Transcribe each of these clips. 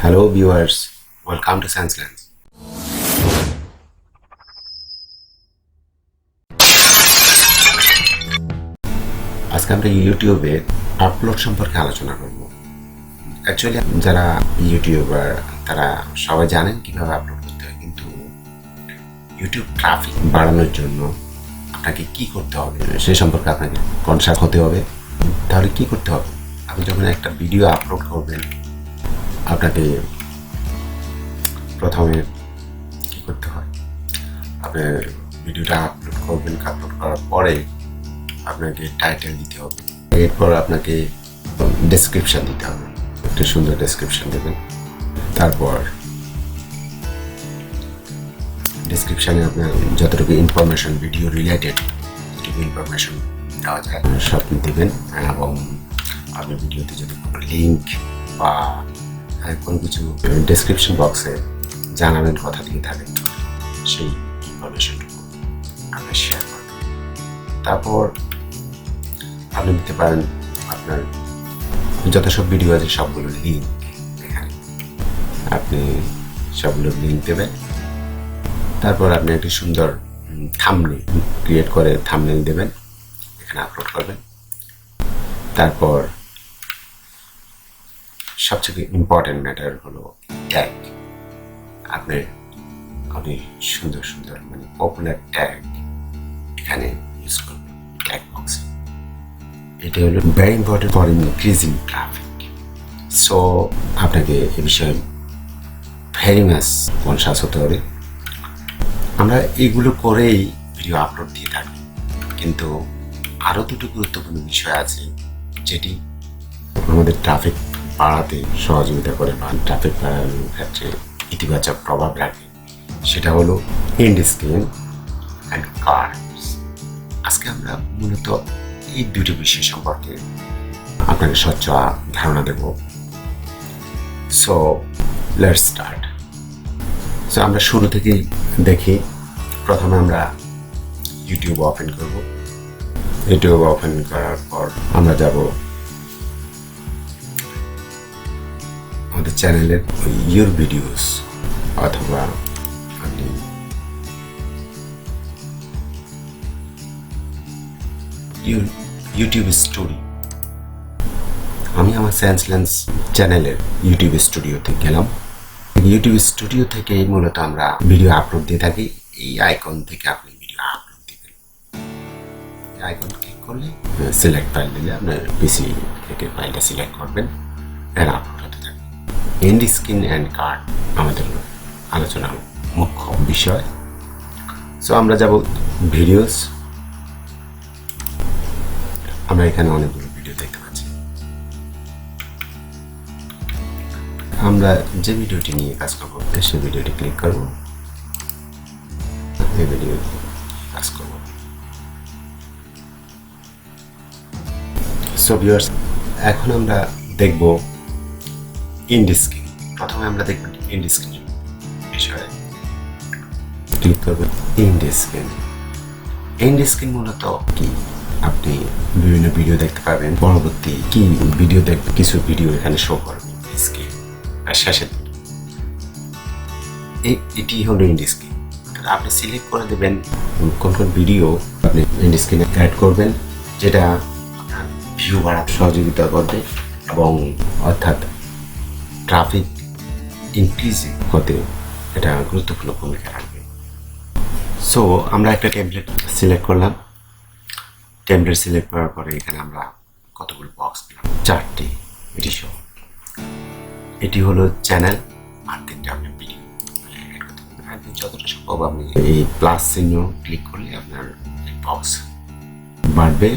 Hello viewers, welcome to SenseLens. আজকে আমরা ইউটিউবে আপলোড সম্পর্কে আলোচনা করব। অ্যাকচুয়ালি যারা ইউটিউবার তারা সবাই জানেন কিভাবে আপলোড করতে হয়, কিন্তু ইউটিউব ট্রাফিক বাড়ানোর জন্য আপনাকে কি করতে হবে সে সম্পর্কে আপনাকে কনসাস হতে হবে। তাহলে কি করতে হবে? আপনি যখন একটা ভিডিও আপলোড করবেন আপনাকে প্রথমে কি করতে হয়, আপনি ভিডিওটা আপলোড করবেন, আপলোড করার পরে আপনাকে টাইটেল দিতে হবে, এরপর আপনাকে ডেসক্রিপশন দিতে হবে, একটা সুন্দর ডেসক্রিপশন দেবেন। তারপর ডেসক্রিপশানে আপনার যতটুকু ইনফরমেশন ভিডিও রিলেটেড যেটুকু ইনফরমেশন দেওয়া যায় সব দেবেন, এবং আপনি ভিডিওতে যদি কোনো লিঙ্ক বা কোনো কিছু ডেসক্রিপশন বক্সে জানাবেন কথা দিয়ে থাকেন সেই ইনফরমেশনটুকু আপনি শেয়ার করবেন। তারপর আপনি দিতে পারেন আপনার যত সব ভিডিও আছে সবগুলোর লিঙ্ক, এখানে আপনি সবগুলোর লিঙ্ক দেবেন। তারপর আপনি একটি সুন্দর থাম্বনেল ক্রিয়েট করে থাম্বনেল দেবেন, এখানে আপলোড করবেন। তারপর সবচেয়ে ইম্পর্টেন্ট ম্যাটার হলো ট্যাগ। আপনি অনেক সুন্দর সুন্দর মানে পপুলার ট্যাগ এখানে ইউজ করবেন ট্যাগ বক্সে। এটা হলো very important for increasing traffic. So আপনাকে এ বিষয়ে ভেরি মাচ কনসাস হতে হবে। আমরা এগুলো করেই ভিডিও আপলোড দিয়ে থাকি, কিন্তু আরও দুটো গুরুত্বপূর্ণ বিষয় আছে যেটি আমাদের ট্রাফিক বাড়াতে সহযোগিতা করে বা ট্রাফিক বাড়ানোর ক্ষেত্রে ইতিবাচক প্রভাব রাখে। সেটা হলো এন্ড স্ক্রিন অ্যান্ড কার্ডস। আজকে আমরা মূলত এই দুটি বিষয় সম্পর্কে আপনাকে স্বচ্ছ ধারণা দেব। So let's start. সো আমরা শুরু থেকেই দেখি। প্রথমে আমরা ইউটিউব ওপেন করব। ইউটিউব ওপেন করার পর আমরা যাব আমাদের চ্যানেলের ইউর ভিডিওস, অথবা আপনি ইউটিউব স্টুডিও। আমি আমার SenseLens চ্যানেলের ইউটিউব স্টুডিওতে গেলাম। ইউটিউব স্টুডিও থেকে মূলত আমরা ভিডিও আপলোড দিয়ে থাকি। এই আইকন থেকে আপনি ভিডিও আপলোড দিবেন। আইকন ক্লিক করলে সিলেক্ট ফাইল দিলে আপনার পিসি থেকে ফাইলটা সিলেক্ট করবেন, এর আপলোড হতে থাকবে। এন্ড স্ক্রিন অ্যান্ড কার্ড আমাদের আলোচনার মুখ্য বিষয়। সো আমরা যাব ভিডিওস। আমরা এখানে অনেকগুলো ভিডিও দেখতে পাচ্ছি। আমরা যে ভিডিওটি নিয়ে কাজ করবো সেই ভিডিওটি ক্লিক করব, এই ভিডিও কাজ করব। সো ভিউয়ার্স, এখন আমরা দেখব এন্ড স্ক্রিন। প্রথমে আমরা দেখব এন্ড স্ক্রিন বিষয়ে। ক্লিক করব এন্ড স্ক্রিন। এন্ড স্ক্রিন মূলত কি? আপনি বিভিন্ন ভিডিও দেখতে পাবেন, পরবর্তী কি ভিডিও দেখবেন, কিছু ভিডিও এখানে শো করবে স্ক্রিন আর শেষের এটি হলো এন্ড স্ক্রিন। আপনি সিলেক্ট করে দেবেন কোন কোন ভিডিও আপনি এন্ড স্ক্রিনে অ্যাড করবেন, যেটা আপনার ভিউ বাড়াতে সহযোগিতা করবে এবং অর্থাৎ ট্রাফিক ইনক্রিজিং হতে এটা গুরুত্বপূর্ণ ভূমিকা রাখবে। সো আমরা একটা টেমপ্লেট সিলেক্ট করলাম। টেমপ্লেট সিলেক্ট করার পরে এখানে আমরা কতগুলো বক্স দিলাম, 4টি। এটি সহ এটি হলো চ্যানেল আর 3টা আপনি ভিডিও অ্যাড করতে পারবেন। আপনি যতটা সম্ভব আপনি এই প্লাস চিহ্ন ক্লিক করলে আপনার বক্স বাড়বে,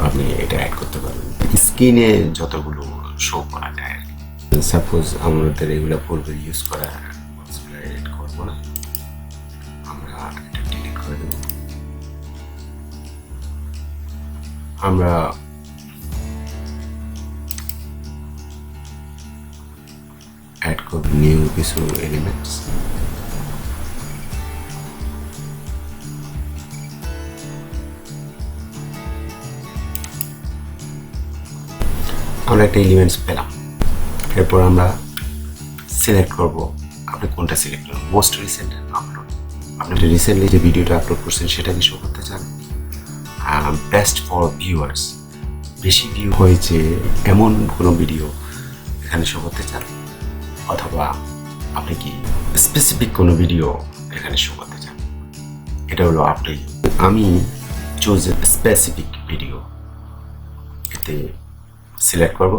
আপনি এটা অ্যাড করতে পারবেন। স্ক্রিনে যতগুলো শো করা যায়, সাপোজ আমাদের এগুলো পূর্বে ইউজ করা বক্সগুলো এড করবো না, আমরা এটা ডিলিট করে দেবো। আমরা অ্যাড করব নিউ কিছু এলিমেন্টস। আমরা একটা এলিমেন্টস পেলাম। এরপর আমরা সিলেক্ট করব, আপনি কোনটা সিলেক্ট করবেন, মোস্ট রিসেন্ট আপলোড, আপনি রিসেন্টলি যে ভিডিওটা আপলোড করছেন সেটাকে শো করতে চান, বেস্ট ফর ভিউয়ার্স, বেশি ভিউ হয়েছে এমন কোনো ভিডিও এখানে শো করতে চান, অথবা আপনি কি স্পেসিফিক কোনো ভিডিও এখানে শো করতে চান, এটা হলো আপনি। আমি চুজ স্পেসিফিক ভিডিও, এতে সিলেক্ট করব।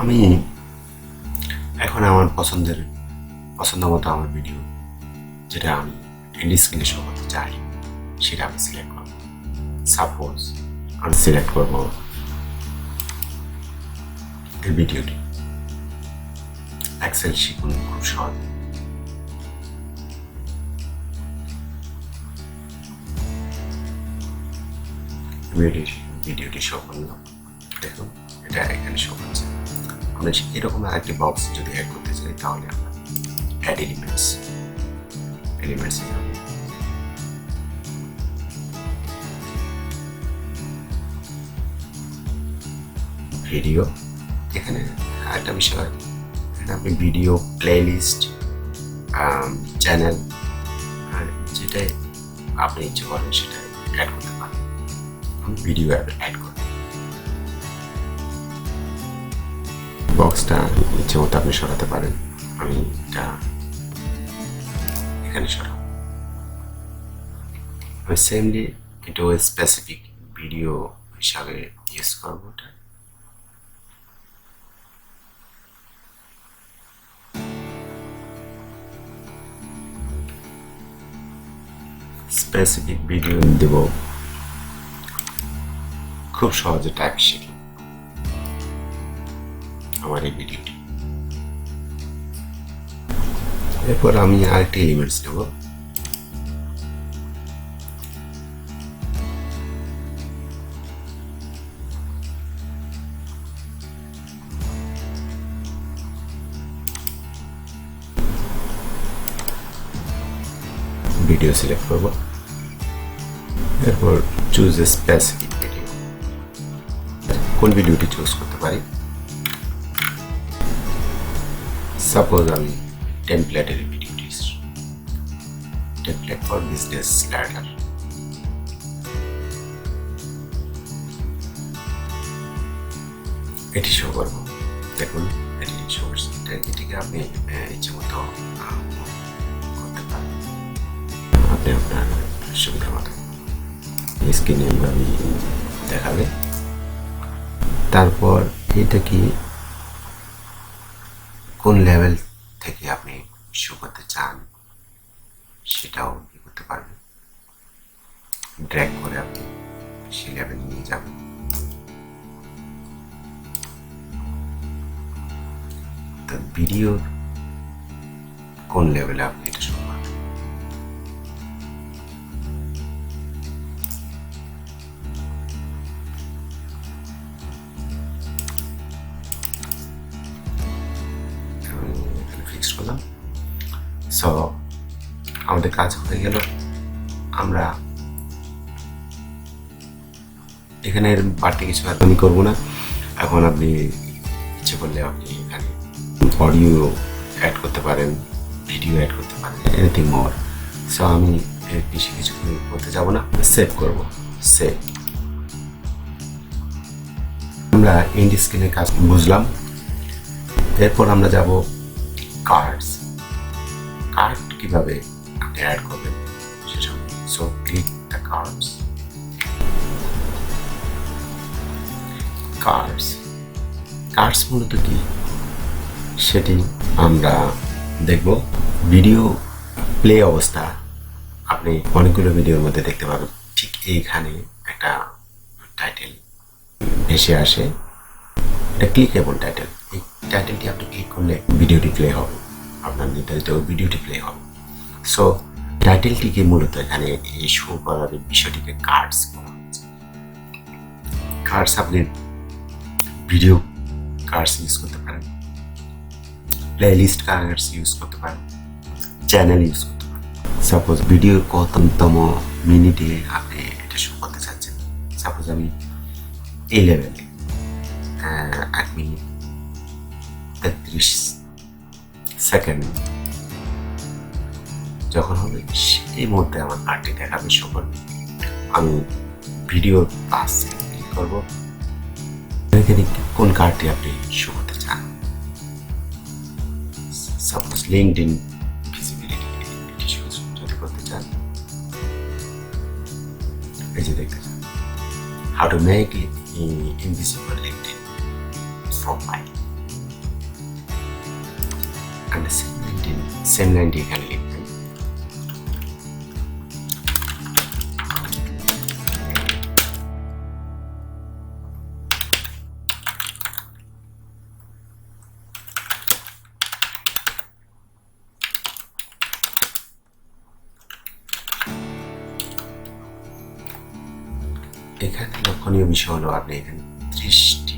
আমি এখন আমার পছন্দ মতো আমার ভিডিও যেটা আমি এন্ড স্ক্রিনে শো করতে চাই সেটা আমি সিলেক্ট করব। সাপোজ আমি সিলেক্ট করব এই ভিডিওটি। এক্সেল শিখুন খুব সহজ। ভিডিওটি শো করলাম, দেখুন এটা এখানে শো করছে। আমরা এরকম আরেকটি বক্স যদি অ্যাড করতে চাই তাহলে আমরা অ্যাড এলিমেন্টস ভিডিও। এখানে আরেকটা বিষয়, এখানে আপনি ভিডিও, প্লেলিস্ট, চ্যানেল, যেটাই আপনি ইচ্ছে করেন সেটা অ্যাড করতে পারেন। আমি ভিডিও অ্যাড করি, বক্সটা ইচ্ছে মতো আপনি সরাতে পারেন। আমি এটা এখানে সরাবো। আমি সেমলি এটাও স্পেসিফিক ভিডিও হিসাবে ইউজ করবো। এটা স্পেসিফিক ভিডিও দেব, খুব সহজে টাইপ শিখি আমার এই ভিডিওটি। এরপর আমি আরেকটি এলিমেন্টস নেব, ভিডিও সিলেক্ট করব। এরপর চুজ এ স্পেসিফিক ভিডিও, কোন ভিডিওটি চুজ করতে পারি। সাপোজ আমি টেমপ্লেটের ভিডিওটি, টেমপ্লেট ফর বিজনেস লার্নার, এটি শো করব। দেখুন এটি শো করছে। এটিকে আপনি ইচ্ছে মতো করতে পারেন, আপনি আপনার সুবিধা মতো স্ক্রিনে আমি দেখাবে। তারপর এটা কি কোন লেভেল থেকে আপনি শো করতে চান সেটাও কি করতে পারবেন, ড্র্যাগ করে আপনি সেই লেভেলে নিয়ে যাবেন। তো ভিডিওর কোন লেভেলে আপনি এটা শো করবেন। ফিক্স করলাম। সো আমাদের কাজ হয়ে গেল। আমরা এখানে বাড়তি কিছু আমি করবো না। এখন আপনি ইচ্ছে করলে আপনি এখানে অডিও অ্যাড করতে পারেন, ভিডিও অ্যাড করতে পারেন, এনিথিং মোর। সো আমি বেশি কিছু করতে যাব না, সেভ করব। সেভ। আমরা এন্ড স্ক্রিনের কাজ বুঝলাম। এরপর আমরা যাব কার্ডস। কার্ড কিভাবে আপনি অ্যাড করবেন সেসব। So click the cards. Cards মূলত কি সেটি আমরা দেখব। ভিডিও প্লে অবস্থা আপনি অনেকগুলো ভিডিওর মধ্যে দেখতে পাবেন। ঠিক এইখানে একটা টাইটেল ভেসে আসে, এটা ক্লিকেবল টাইটেল। এই টাইটেলটি আপনি ক্লিক করলে ভিডিওটি প্লে হবে, আপনার নির্ধারিত ভিডিওটি প্লে হবে। সো টাইটেলটিকে মূলত এখানে এই শো করার বিষয়টিকে কার্ডস বলা হচ্ছে। কার্ডস আপনি ভিডিও কার্ডস ইউজ করতে পারেন, প্লে লিস্ট কার্ডস ইউজ করতে পারেন, চ্যানেল ইউজ করতে পারেন। সাপোজ ভিডিওর কততম মিনিটে আপনি এটা শো করতে চাচ্ছেন। সাপোজ আমি এই লেভেলে 1 মিনিট 33 সেকেন্ড যখন হবে সেই মুহূর্তে আমার কার্ডটি দেখাবে, শো করবে। আমি ভিডিওর পাশে ক্লিক করবো, এখানে কোন কার্ডটি আপনি শো করতে চান। সাপোজ লিঙ্কডইন ভিজিবিলিটি যদি করতে চান, এই যে দেখতে চান how to make invisible LinkedIn profile. আমরা সেম লাইনটি এখানে লিখবেন। এখানে লক্ষণীয় বিষয় হলো আপনি এখানে 30টি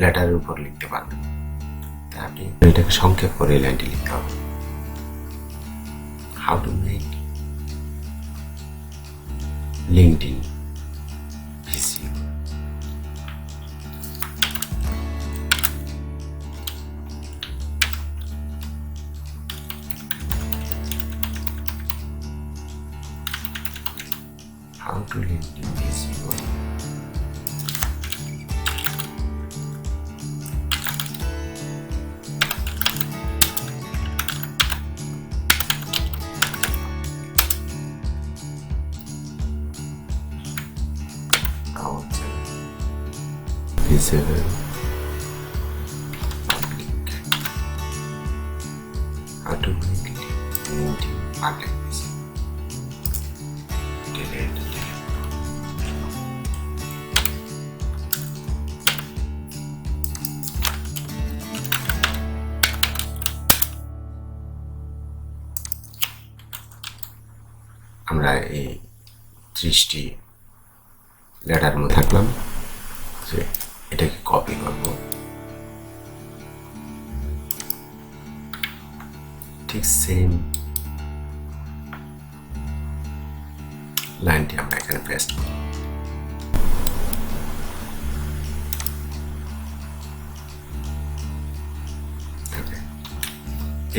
লেটারের উপর লিখতে পারবেন। তাই আপনি এটাকে সংক্ষেপ করে এই লাইনটি লিখতে হবে। How to make LinkedIn visible. How to LinkedIn visible. Visible public. How to make LinkedIn public visible. Delete. আমরা এই 30টি লেটার মধ্যে থাকলাম, যে এটাকে কপি করব। ঠিক সেম লাইনটি আমরা এখানে পেস্ট করব।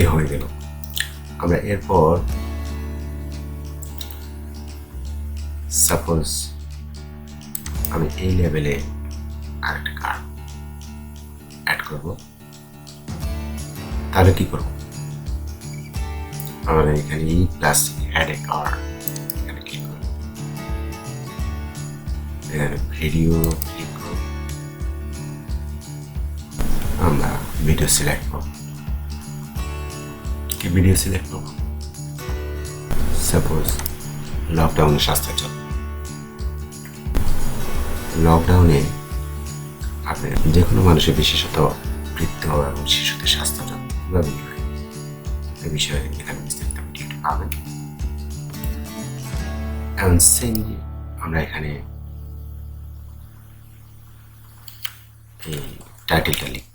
এই হয়ে গেল। আমরা এরপর সাপোজ আমি এই লেভেলে আরেকটা কার্ড অ্যাড করব, তাহলে কি করব? আমরা এখানে প্লাস অ্যাড এ কার্ড এখানে ক্লিক করব, এখানে ভিডিও ক্লিক করব, আমরা ভিডিও সিলেক্ট করব। কি ভিডিও সিলেক্ট করব? সাপোজ লকডাউনে স্বাস্থ্য লকডাউনে আপনি যে কোনো মানুষের, বিশেষত বৃদ্ধ এবং শিশুদের স্বাস্থ্যটা কীভাবে হয় এ বিষয়ে এখানে বিস্তারিত ভিডিওটি পাবেন। এবং সেমলি আমরা এখানে এই টাইটেলটা লিখব।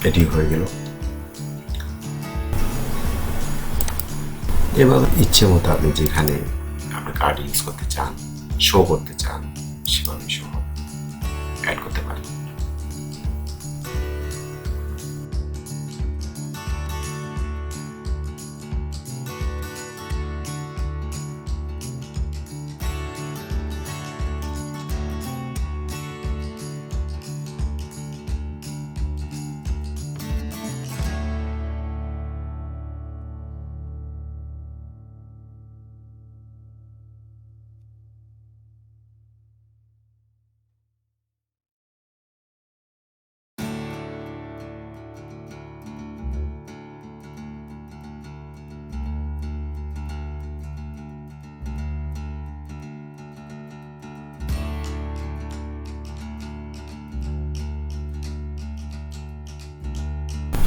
এটি হয়ে গেল। এভাবে ইচ্ছে মতো আপনি যেখানে আপনি কার্ড ইউজ করতে চান, শো করতে চান, সেভাবে শো অ্যাড করতে পারেন।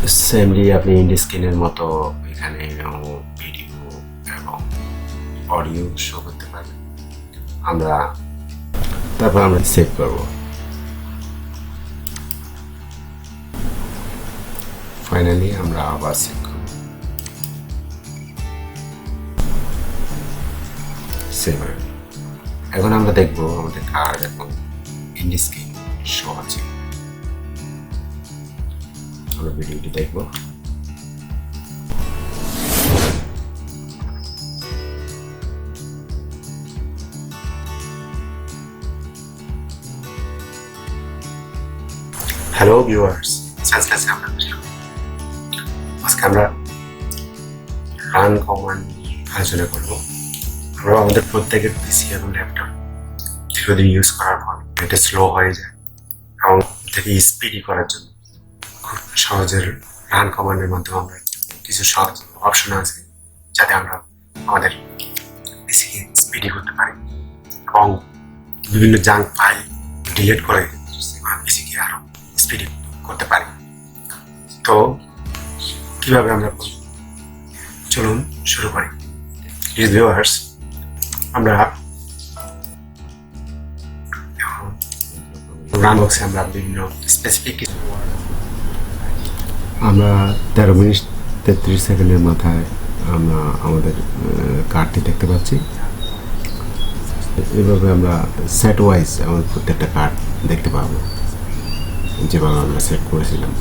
সেমলি আপনি ইন্ডি স্ক্রিনের মতো এখানে ভিডিও এবং অডিও শো করতে পারবেন। তারপর আমরা সেভ করব। ফাইনালি আমরা আবার সেভ করব। সেভ। এখন আমরা দেখবো আমাদের কার্ড এখন ইন্ডি স্ক্রিন শো আছে। আমরা ভিডিওটি দেখবো। হ্যালো ভিউয়ার্স, সেন্সলেস আজকে আমরা রান কমান্ড নিয়ে আলোচনা করবো। আমরা আমাদের প্রত্যেকের পিসি এবং ল্যাপটপ দীর্ঘদিন ইউজ করার পর এটা স্লো হয়ে যায় এবং এটাকে স্পিডি করার জন্য খুব সহজের রান কমান্ডের মাধ্যমে আমরা কিছু সহজ অপশন আছে যাতে আমরা আমাদের পিসিকে স্পিডি করতে পারি এবং বিভিন্ন জাঙ্ক ফাইল ডিলিট করে পিসিকে আরো স্পিডি করতে পারি। তো কিভাবে আমরা করব, চলুন শুরু করি। ভিউয়ার্স, আমরা রান বক্সে আমরা বিভিন্ন স্পেসিফিক আমরা 13 মিনিট 33 সেকেন্ডের মাথায় আমরা আমাদের কার্ডটি দেখতে পাচ্ছি। এভাবে আমরা সেট ওয়াইজ আমাদের প্রত্যেকটা কার্ড দেখতে পাবো যেভাবে আমরা সেট করেছিলাম।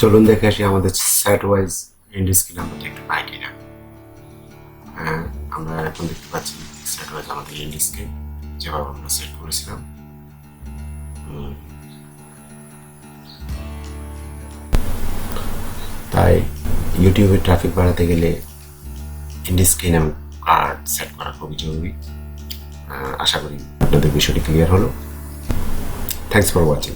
চলুন দেখে আসি আমাদের সেট ওয়াইজ ইন্ডি স্ক্রিন আমরা দেখতে পাই কিনা। হ্যাঁ, আমরা এখন দেখতে পাচ্ছি সেট ওয়াইজ আমাদের ইন্ডি স্ক্রিন যেভাবে আমরা সেট করেছিলাম। তাই ইউটিউবে ট্রাফিক বাড়াতে গেলে ইন্ডি স্ক্রিন এবং কার্ড সেট করা খুবই জরুরি। আশা করি আপনাদের বিষয়টি ক্লিয়ার হলো। Thanks for watching.